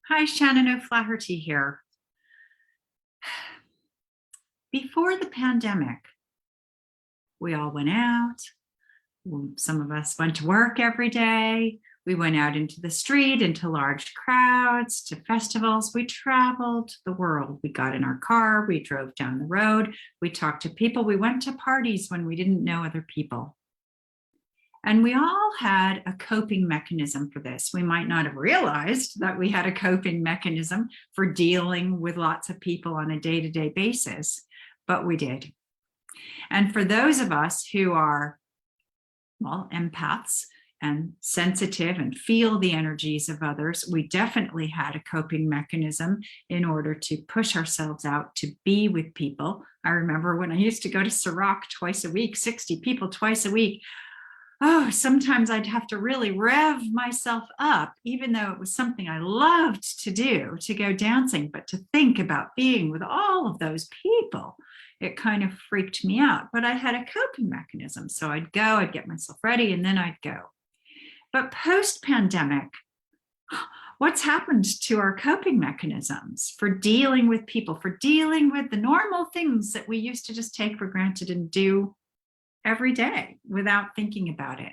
Hi, Shannon O'Flaherty here. Before the pandemic, we all went out. Some of us went to work every day. We went out into the street, into large crowds, to festivals. We traveled the world. We got in our car. We drove down the road. We talked to people. We went to parties when we didn't know other people. And we all had a coping mechanism for this. We might not have realized that we had a coping mechanism for dealing with lots of people on a day-to-day basis, but we did. And for those of us who are, well, empaths and sensitive and feel the energies of others, we definitely had a coping mechanism in order to push ourselves out to be with people. I remember when I used to go to Sirach twice a week, 60 people twice a week. Oh, sometimes I'd have to really rev myself up, even though it was something I loved to do, to go dancing, but to think about being with all of those people, it kind of freaked me out. But I had a coping mechanism. So I'd go, I'd get myself ready, and then I'd go. But post-pandemic, what's happened to our coping mechanisms for dealing with people, for dealing with the normal things that we used to just take for granted and do every day without thinking about it?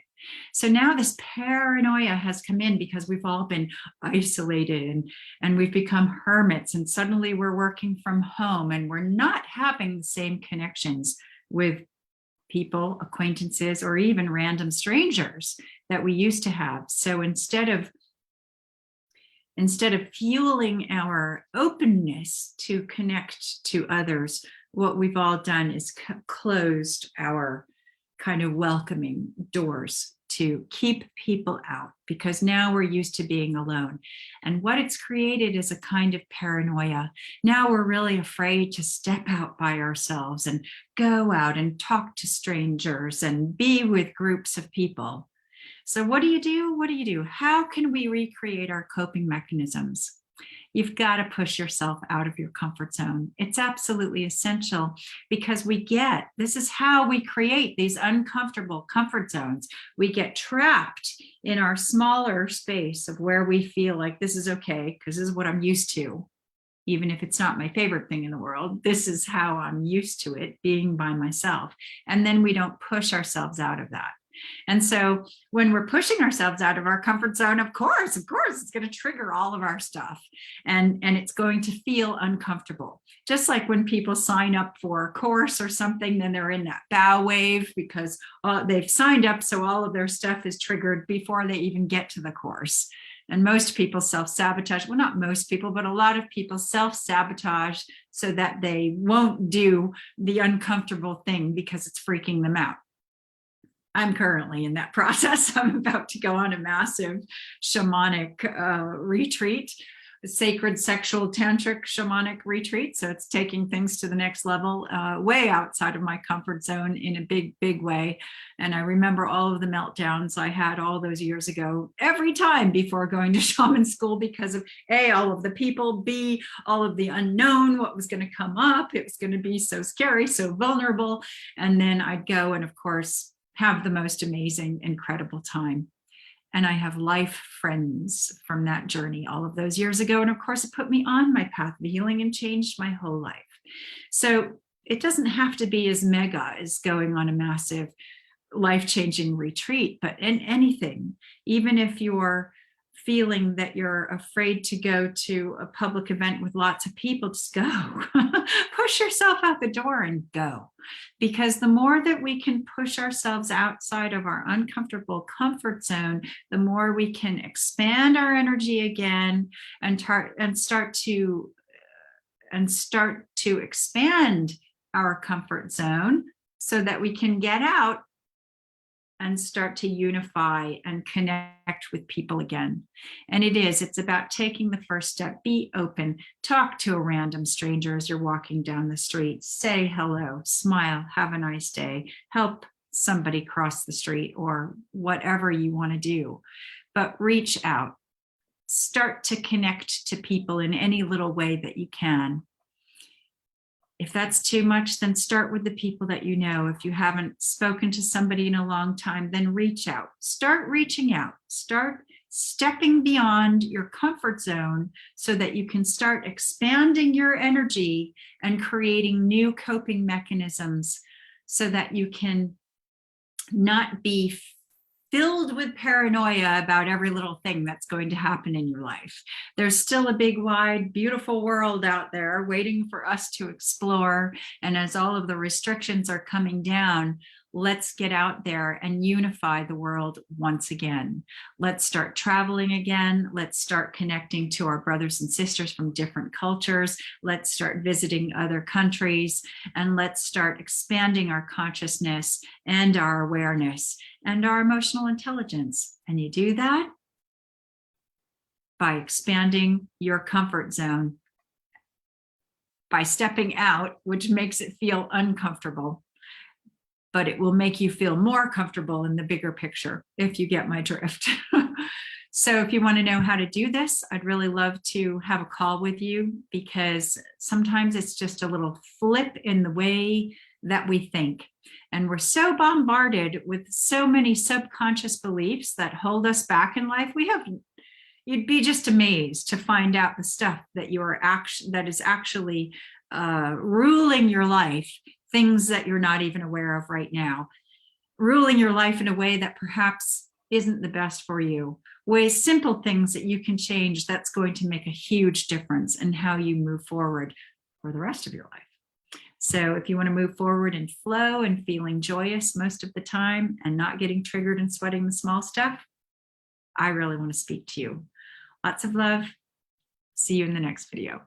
So now this paranoia has come in because we've all been isolated and we've become hermits, and suddenly we're working from home and we're not having the same connections with people, acquaintances, or even random strangers that we used to have. So instead of fueling our openness to connect to others, what we've all done is closed our kind of welcoming doors to keep people out, because now we're used to being alone. And what it's created is a kind of paranoia. Now we're really afraid to step out by ourselves and go out and talk to strangers and be with groups of people. So what do you do? What do you do? How can we recreate our coping mechanisms? You've got to push yourself out of your comfort zone. It's absolutely essential, because this is how we create these uncomfortable comfort zones. We get trapped in our smaller space of where we feel like this is okay, because this is what I'm used to. Even if it's not my favorite thing in the world, this is how I'm used to it, being by myself. And then we don't push ourselves out of that. And so when we're pushing ourselves out of our comfort zone, of course, it's going to trigger all of our stuff, and it's going to feel uncomfortable. Just like when people sign up for a course or something, then they're in that bow wave because they've signed up, so all of their stuff is triggered before they even get to the course. And most people self-sabotage. Well, not most people, but a lot of people self-sabotage so that they won't do the uncomfortable thing because it's freaking them out. I'm currently in that process. I'm about to go on a massive shamanic retreat, a sacred sexual tantric shamanic retreat. So it's taking things to the next level, way outside of my comfort zone in a big, big way. And I remember all of the meltdowns I had all those years ago, every time before going to shaman school, because of A, all of the people, B, all of the unknown, what was going to come up. It was going to be so scary, so vulnerable. And then I'd go and, of course, have the most amazing, incredible time. And I have life friends from that journey all of those years ago. And of course, it put me on my path of healing and changed my whole life. So it doesn't have to be as mega as going on a massive life-changing retreat, but in anything, even if you're feeling that you're afraid to go to a public event with lots of people, just go. Push yourself out the door and go. Because the more that we can push ourselves outside of our uncomfortable comfort zone, the more we can expand our energy again and start to expand our comfort zone so that we can get out and start to unify and connect with people again. And it's about taking the first step. Be open, talk to a random stranger as you're walking down the street, say hello, smile, have a nice day, help somebody cross the street, or whatever you want to do. But reach out, start to connect to people in any little way that you can. If that's too much, then start with the people that you know. If you haven't spoken to somebody in a long time, then reach out. Start reaching out. Start stepping beyond your comfort zone so that you can start expanding your energy and creating new coping mechanisms so that you can not be filled with paranoia about every little thing that's going to happen in your life. There's still a big, wide, beautiful world out there waiting for us to explore. And as all of the restrictions are coming down, let's get out there and unify the world once again. Let's start traveling again. Let's start connecting to our brothers and sisters from different cultures. Let's start visiting other countries, and let's start expanding our consciousness and our awareness and our emotional intelligence. And you do that by expanding your comfort zone, by stepping out, which makes it feel uncomfortable, but it will make you feel more comfortable in the bigger picture, if you get my drift. So if you want to know how to do this, I'd really love to have a call with you, because sometimes it's just a little flip in the way that we think. And we're so bombarded with so many subconscious beliefs that hold us back in life. You'd be just amazed to find out the stuff that that is actually ruling your life, things that you're not even aware of right now, ruling your life in a way that perhaps isn't the best for you. Simple things that you can change that's going to make a huge difference in how you move forward for the rest of your life. So if you want to move forward in flow and feeling joyous most of the time and not getting triggered and sweating the small stuff, I really want to speak to you. Lots of love. See you in the next video.